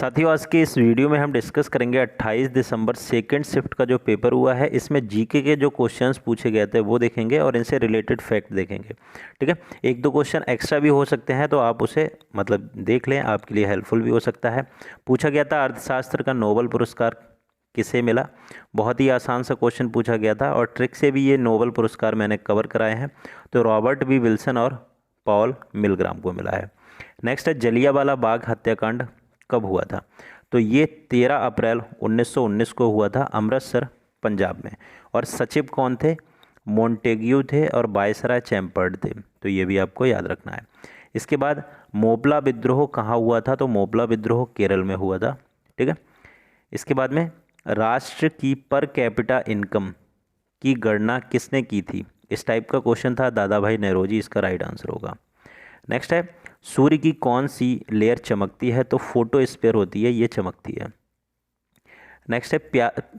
साथियों, आज के इस वीडियो में हम डिस्कस करेंगे 28 दिसंबर सेकंड शिफ्ट का जो पेपर हुआ है। इसमें जीके के जो क्वेश्चंस पूछे गए थे वो देखेंगे और इनसे रिलेटेड फैक्ट देखेंगे। ठीक है, एक दो क्वेश्चन एक्स्ट्रा भी हो सकते हैं तो आप उसे देख लें, आपके लिए हेल्पफुल भी हो सकता है। पूछा गया था अर्थशास्त्र का नोबेल पुरस्कार किसे मिला। बहुत ही आसान सा क्वेश्चन पूछा गया था और ट्रिक से भी ये नोबेल पुरस्कार मैंने कवर कराए हैं। तो रॉबर्ट बी विल्सन और पॉल मिलग्राम को मिला है। नेक्स्ट है जलियांवाला बाग हत्याकांड कब हुआ था। तो ये 13 अप्रैल 1919 को हुआ था अमृतसर पंजाब में। और सचिव कौन थे? मोंटेग्यू थे और वायसराय चैम्बर्ड थे। तो ये भी आपको याद रखना है। इसके बाद मोपला विद्रोह कहाँ हुआ था? तो मोपला विद्रोह केरल में हुआ था। ठीक है, इसके बाद में राष्ट्र की पर कैपिटा इनकम की गणना किसने की थी? इस टाइप का क्वेश्चन था, दादा भाई नौरोजी इसका राइट आंसर होगा। नेक्स्ट है सूर्य की कौन सी लेयर चमकती है? तो फोटोस्फीयर होती है, ये चमकती है। नेक्स्ट है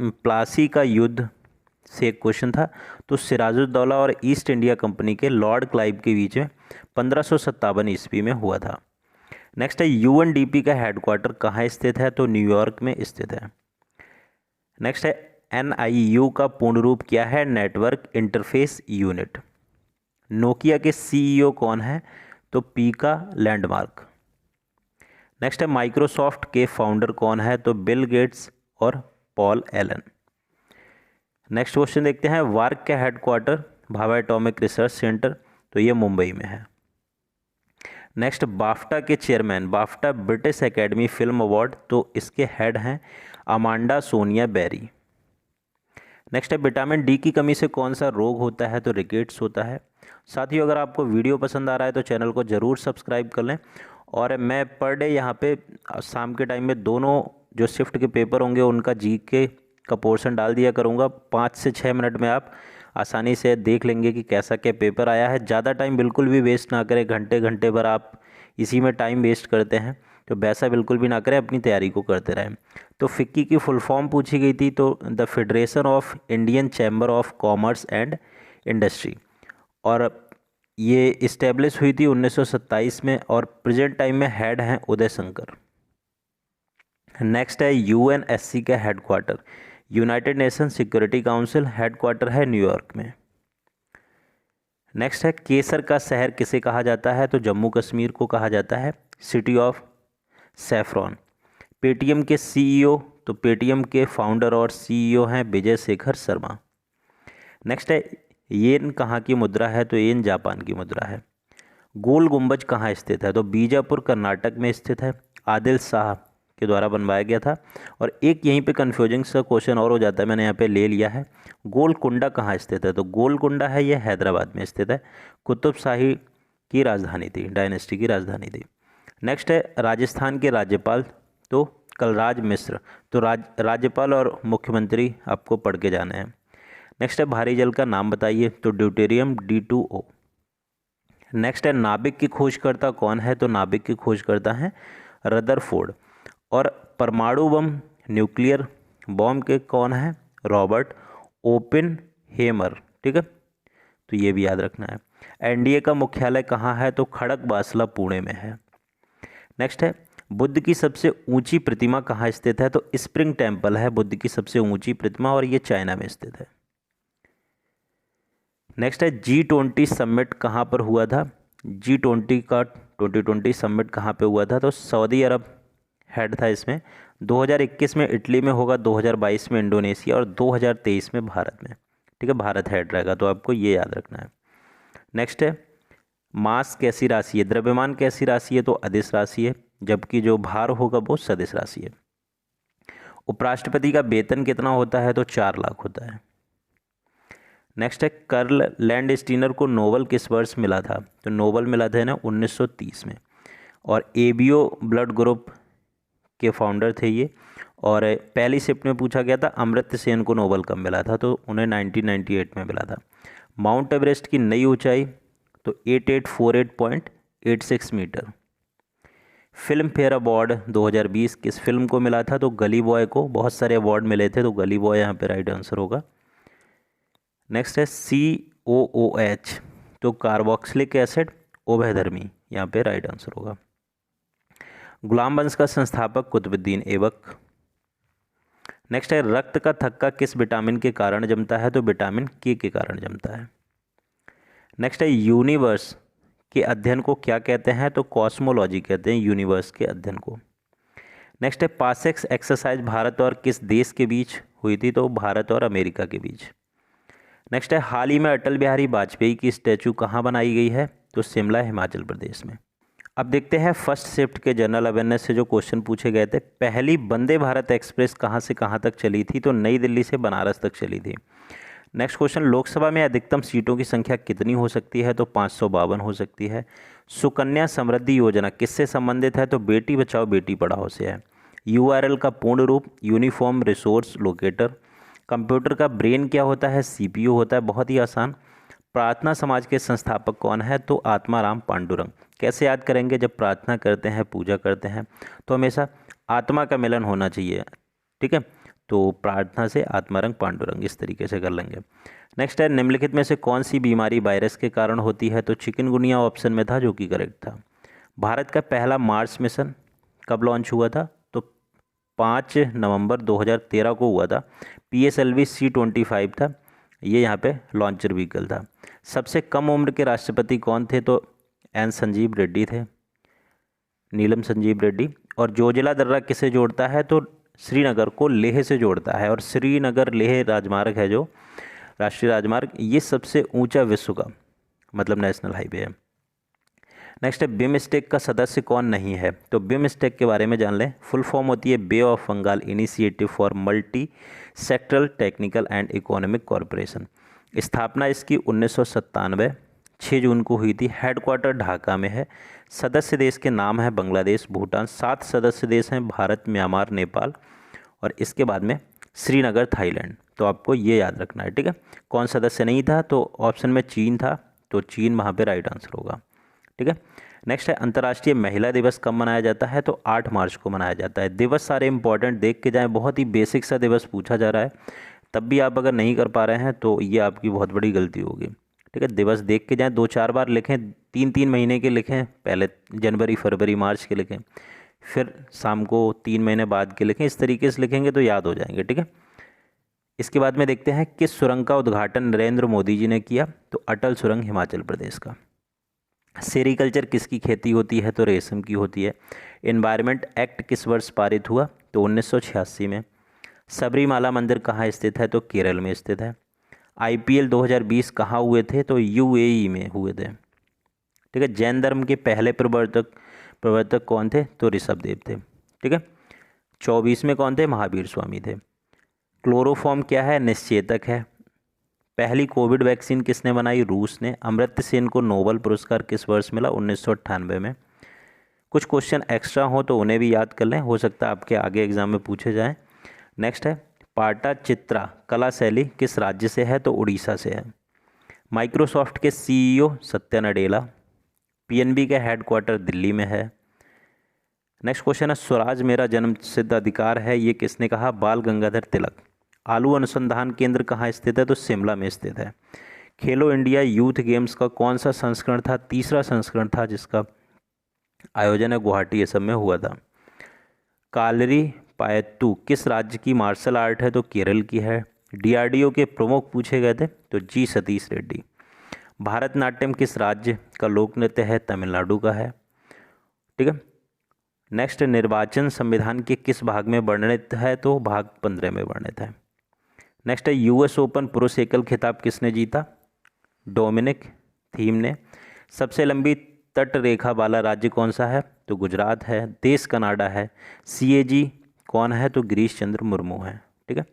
प्लासी का युद्ध से एक क्वेश्चन था। तो सिराजुद्दौला और ईस्ट इंडिया कंपनी के लॉर्ड क्लाइव के बीच में 1557 ईस्वी में हुआ था। नेक्स्ट है यूएनडीपी का हेडक्वार्टर कहाँ स्थित है? तो न्यूयॉर्क में स्थित है। नेक्स्ट है एनआईयू का पूर्ण रूप क्या है? Network interface unit. नोकिया के सीईओ कौन है? तो पी का लैंडमार्क। नेक्स्ट है माइक्रोसॉफ्ट के फाउंडर कौन है? तो बिल गेट्स और पॉल एलन। नेक्स्ट क्वेश्चन देखते हैं, वार्क का headquarter Bhabha atomic research centre, तो ये मुंबई में है। नेक्स्ट बाफ्टा के chairman, BAFTA British academy film award, तो इसके हेड हैं अमांडा सोनिया बेरी। नेक्स्ट है विटामिन डी की कमी से कौन सा रोग होता है? तो रिकेट्स होता है। साथियों, अगर आपको वीडियो पसंद आ रहा है तो चैनल को ज़रूर सब्सक्राइब कर लें। और मैं पर डे यहाँ पे शाम के टाइम में दोनों जो शिफ्ट के पेपर होंगे उनका जीके का पोर्शन डाल दिया करूँगा। 5 से 6 मिनट में आप आसानी से देख लेंगे कि कैसा क्या पेपर आया है। ज़्यादा टाइम बिल्कुल भी वेस्ट ना करें, घंटे घंटे भर आप इसी में टाइम वेस्ट करते हैं, तो वैसा बिल्कुल भी ना करें, अपनी तैयारी को करते रहें। तो फिक्की की फुल फॉर्म पूछी गई थी, तो the federation of Indian chamber of commerce and industry, और ये इस्टेब्लिश हुई थी 1927 में और प्रेजेंट टाइम में हेड हैं उदय शंकर। नेक्स्ट है यूएनएससी का headquarter, United nation security council, headquarter है न्यूयॉर्क में। नेक्स्ट है केसर का शहर किसे कहा जाता है? तो जम्मू कश्मीर को कहा जाता है सिटी ऑफ सैफरॉन। पेटीएम के सीईओ, तो पेटीएम के फाउंडर और सीईओ हैं विजय शेखर शर्मा। नेक्स्ट है येन कहाँ की मुद्रा है? तो येन जापान की मुद्रा है। गोल गुंबज कहाँ स्थित है? तो बीजापुर कर्नाटक में स्थित है, आदिल शाह के द्वारा बनवाया गया था। और एक यहीं पे कन्फ्यूजिंग सा क्वेश्चन और हो जाता है, मैंने यहाँ पे ले लिया है, गोलकुंडा कहाँ स्थित है? तो गोलकुंडा है ये हैदराबाद में स्थित है, कुतुब शाही की राजधानी थी, डायनेस्टी की राजधानी थी। नेक्स्ट है राजस्थान के राज्यपाल, तो कलराज मिश्र। तो राज्यपाल और मुख्यमंत्री आपको पढ़ के जाने हैं। नेक्स्ट है भारी जल का नाम बताइए? तो ड्यूटेरियम D2O। नेक्स्ट है नाभिक की खोजकर्ता कौन है? तो नाभिक की खोजकर्ता हैं रदरफोर्ड। और परमाणु बम, न्यूक्लियर बॉम्ब के कौन है? रॉबर्ट ओपेनहेमर। ठीक है, तो ये भी याद रखना है। एनडीए का मुख्यालय कहाँ है? तो खड़गवासला पुणे में है। नेक्स्ट है बुद्ध की सबसे ऊंची प्रतिमा कहाँ स्थित है? तो स्प्रिंग टेम्पल है बुद्ध की सबसे ऊंची प्रतिमा और ये चाइना में स्थित है। नेक्स्ट है G20 समिट कहाँ पर हुआ था? G20 का 2020 समिट कहाँ पे हुआ था? तो सऊदी अरब हेड था इसमें। 2021 में इटली में होगा, 2022 में इंडोनेशिया और 2023 में भारत में। ठीक है, भारत हेड रहेगा, तो आपको ये याद रखना है। नेक्स्ट है मास कैसी राशि है? द्रव्यमान कैसी राशि है? तो अदिश राशि है, जबकि जो भार होगा वो सदिश राशि है। उपराष्ट्रपति का वेतन कितना होता है? तो 4 लाख होता है। नेक्स्ट है कर्ल लैंडस्टीनर को नोबेल किस वर्ष मिला था? तो नोबेल मिला था ना 1930 में। और एबीओ ब्लड ग्रुप के फाउंडर थे ये। और पहली शिफ्ट में पूछा गया था अमर्त्य सेन को नोबेल कब मिला था? तो उन्हें 1998 में मिला था। माउंट एवरेस्ट की नई ऊंचाई? तो 8848.86 मीटर। फिल्म फेयर अवार्ड 2020 किस फिल्म को मिला था? तो गली बॉय को। बहुत सारे अवार्ड मिले थे, तो गली बॉय यहाँ पे राइट आंसर होगा। नेक्स्ट है COOH, तो कार्बोक्सिलिक एसिड उभयधर्मी, यहाँ पे राइट आंसर होगा। गुलाम वंश का संस्थापक कुतुबुद्दीन ऐबक। नेक्स्ट है रक्त का थक्का किस विटामिन के कारण जमता है, तो विटामिन के कारण जमता है। नेक्स्ट है यूनिवर्स के अध्ययन को क्या कहते हैं, तो कॉस्मोलॉजी कहते हैं यूनिवर्स के अध्ययन को। नेक्स्ट है पासेक्स एक्सरसाइज भारत और किस देश के बीच हुई थी, तो भारत और अमेरिका के बीच। नेक्स्ट है हाल ही में अटल बिहारी वाजपेयी की स्टैचू कहाँ बनाई गई है, तो शिमला हिमाचल प्रदेश में। अब देखते हैं फर्स्ट शिफ्ट के जनरल अवेयरनेस से जो क्वेश्चन पूछे गए थे। पहली वंदे भारत एक्सप्रेस कहाँ से कहाँ तक चली थी, तो नई दिल्ली से बनारस तक चली थी। नेक्स्ट क्वेश्चन लोकसभा में अधिकतम सीटों की संख्या कितनी हो सकती है, तो 552 हो सकती है। सुकन्या समृद्धि योजना किससे संबंधित है, तो बेटी बचाओ बेटी पढ़ाओ से है। यूआरएल का पूर्ण रूप यूनिफॉर्म रिसोर्स लोकेटर। कंप्यूटर का ब्रेन क्या होता है, सीपीयू होता है, बहुत ही आसान। प्रार्थना समाज के संस्थापक कौन है, तो आत्माराम पांडुरंग। कैसे याद करेंगे, जब प्रार्थना करते हैं पूजा करते हैं तो हमेशा आत्मा का मिलन होना चाहिए, ठीक है। तो प्रार्थना से आत्मारंग पांडुरंग, इस तरीके से कर लेंगे। नेक्स्ट है निम्नलिखित में से कौन सी बीमारी वायरस के कारण होती है, तो चिकनगुनिया ऑप्शन में था जो कि करेक्ट था। भारत का पहला मार्स मिशन कब लॉन्च हुआ था, तो 5 नवंबर 2013 को हुआ था। PSLV C-25 था, ये यहाँ पे लॉन्चर व्हीकल था। सबसे कम उम्र के राष्ट्रपति कौन थे, तो एन संजीव रेड्डी थे, नीलम संजीव रेड्डी। और जोजिला दर्रा किसे जोड़ता है, तो श्रीनगर को लेह से जोड़ता है। और श्रीनगर लेह राजमार्ग है जो राष्ट्रीय राजमार्ग, ये सबसे ऊंचा विश्व का मतलब नेशनल हाईवे है। नेक्स्ट है बिमस्टेक का सदस्य कौन नहीं है, तो बिमस्टेक के बारे में जान लें। फुल फॉर्म होती है Bay of Bengal Initiative for Multi Sectoral Technical and Economic Corporation. स्थापना इसकी 1997 6 जून को हुई थी। हेडक्वार्टर ढाका में है। सदस्य देश के नाम है बांग्लादेश, भूटान। 7 सदस्य देश हैं, भारत, म्यांमार, नेपाल और इसके बाद में श्रीनगर, थाईलैंड। तो आपको ये याद रखना है, ठीक है। कौन सदस्य नहीं था, तो ऑप्शन में चीन था, तो चीन वहाँ पे राइट आंसर होगा, ठीक है। नेक्स्ट है अंतर्राष्ट्रीय महिला दिवस कब मनाया जाता है, तो 8 मार्च को मनाया जाता है। दिवस सारे इंपॉर्टेंट देख के जाएं, बहुत ही बेसिक सा दिवस पूछा जा रहा है, तब भी आप अगर नहीं कर पा रहे हैं तो ये आपकी बहुत बड़ी गलती होगी, ठीक है। दिवस देख के जाएं, 2-4 बार लिखें, 3-3 महीने के लिखें, पहले जनवरी, फरवरी, मार्च के लिखें, फिर शाम को 3 महीने बाद के लिखें। इस तरीके से लिखेंगे तो याद हो जाएंगे, ठीक है। इसके बाद में देखते हैं किस सुरंग का उद्घाटन नरेंद्र मोदी जी ने किया, तो अटल सुरंग हिमाचल प्रदेश का। सेरीकल्चर किसकी खेती होती है, तो रेशम की होती है। एनवायरनमेंट एक्ट किस वर्ष पारित हुआ, तो 1986 में। सबरीमाला मंदिर कहाँ स्थित है, तो केरल में स्थित है। IPL 2020 कहाँ हुए थे, तो UAE में हुए थे, ठीक है। जैन धर्म के पहले प्रवर्तक कौन थे, तो ऋषभदेव थे, ठीक है। 24 में कौन थे, महावीर स्वामी थे। क्लोरोफॉर्म क्या है, निश्चेतक है। पहली कोविड वैक्सीन किसने बनाई, रूस ने। अमर्त्य सेन को नोबेल पुरस्कार किस वर्ष मिला, 1998 में। कुछ क्वेश्चन एक्स्ट्रा हो तो उन्हें भी याद कर लें, हो सकता है आपके आगे एग्जाम में पूछे जाएं। नेक्स्ट है पाटा चित्रा कला शैली किस राज्य से है, तो उड़ीसा से है। माइक्रोसॉफ्ट के CEO सत्या नडेला। PNB का हेडक्वार्टर दिल्ली में है। नेक्स्ट क्वेश्चन है स्वराज मेरा जन्मसिद्ध अधिकार है, ये किसने कहा, बाल गंगाधर तिलक। आलू अनुसंधान केंद्र कहाँ स्थित है, तो शिमला में स्थित है। खेलो इंडिया यूथ गेम्स का कौन सा संस्करण था, तीसरा संस्करण था, जिसका आयोजन है गुवाहाटी असम में हुआ था। कालरी पायत्तू किस राज्य की मार्शल आर्ट है, तो केरल की है। DRDO के प्रमुख पूछे गए थे, तो G सतीश रेड्डी। भारतनाट्यम किस राज्य का लोक नृत्य है, तमिलनाडु का है, ठीक है। नेक्स्ट निर्वाचन संविधान के किस भाग में वर्णित है, तो भाग 15 में वर्णित है। नेक्स्ट है US ओपन पुरुष एकल खिताब किसने जीता, डोमिनिक थीम ने। सबसे लंबी तट रेखा वाला राज्य कौन सा है, तो गुजरात है। देश कनाडा है। CAG कौन है, तो गिरीश चंद्र मुर्मू है, ठीक है।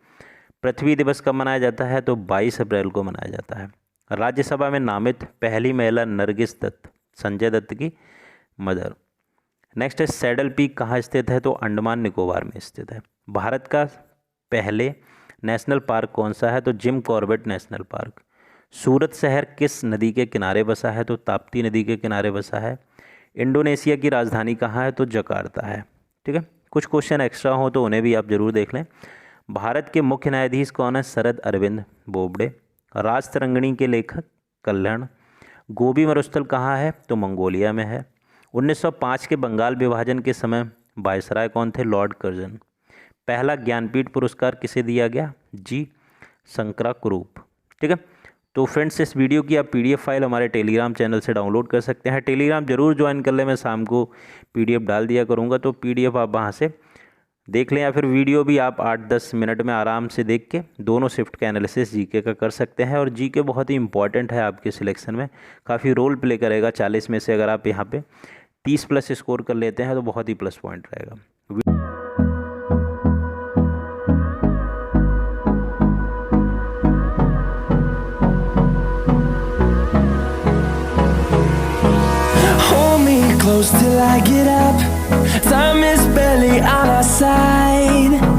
पृथ्वी दिवस कब मनाया जाता है, तो 22 अप्रैल को मनाया जाता है। राज्यसभा में नामित पहली महिला नरगिस दत्त, संजय दत्त की मदर। नेक्स्ट है सैडल पीक कहाँ स्थित है, तो अंडमान निकोबार में स्थित है। भारत का पहले नेशनल पार्क कौन सा है, तो जिम कॉर्बेट नेशनल पार्क। सूरत शहर किस नदी के किनारे बसा है, तो ताप्ती नदी के किनारे बसा है। इंडोनेशिया की राजधानी कहाँ है, तो जकार्ता है, ठीक है। कुछ क्वेश्चन एक्स्ट्रा हो तो उन्हें भी आप जरूर देख लें। भारत के मुख्य न्यायाधीश कौन है, शरद अरविंद बोबडे। राजतरंगिणी के लेखक कल्याण। गोबी मरुस्थल कहाँ है, तो मंगोलिया में है। 1905 के बंगाल विभाजन के समय वायसराय कौन थे? Lord Curzon. पहला ज्ञानपीठ पुरस्कार किसे दिया गया? जी शंकराकुरूप। ठीक है, तो फ्रेंड्स इस वीडियो की आप पीडीएफ फाइल हमारे टेलीग्राम चैनल से डाउनलोड कर सकते हैं। टेलीग्राम जरूर ज्वाइन कर ले, मैं शाम को पीडीएफ डाल दिया करूँगा, तो पीडीएफ आप वहाँ से देख लें, या फिर वीडियो भी आप 8-10 मिनट में आराम से देख के दोनों शिफ्ट का एनालिसिस जीके का कर सकते हैं। और जीके बहुत ही इंपॉर्टेंट है आपके सिलेक्शन में, काफ़ी रोल प्ले करेगा। 40 में से अगर आप यहाँ पे 30+ स्कोर कर लेते हैं तो बहुत ही प्लस पॉइंट रहेगा। Close till I get up. Time is barely on our side.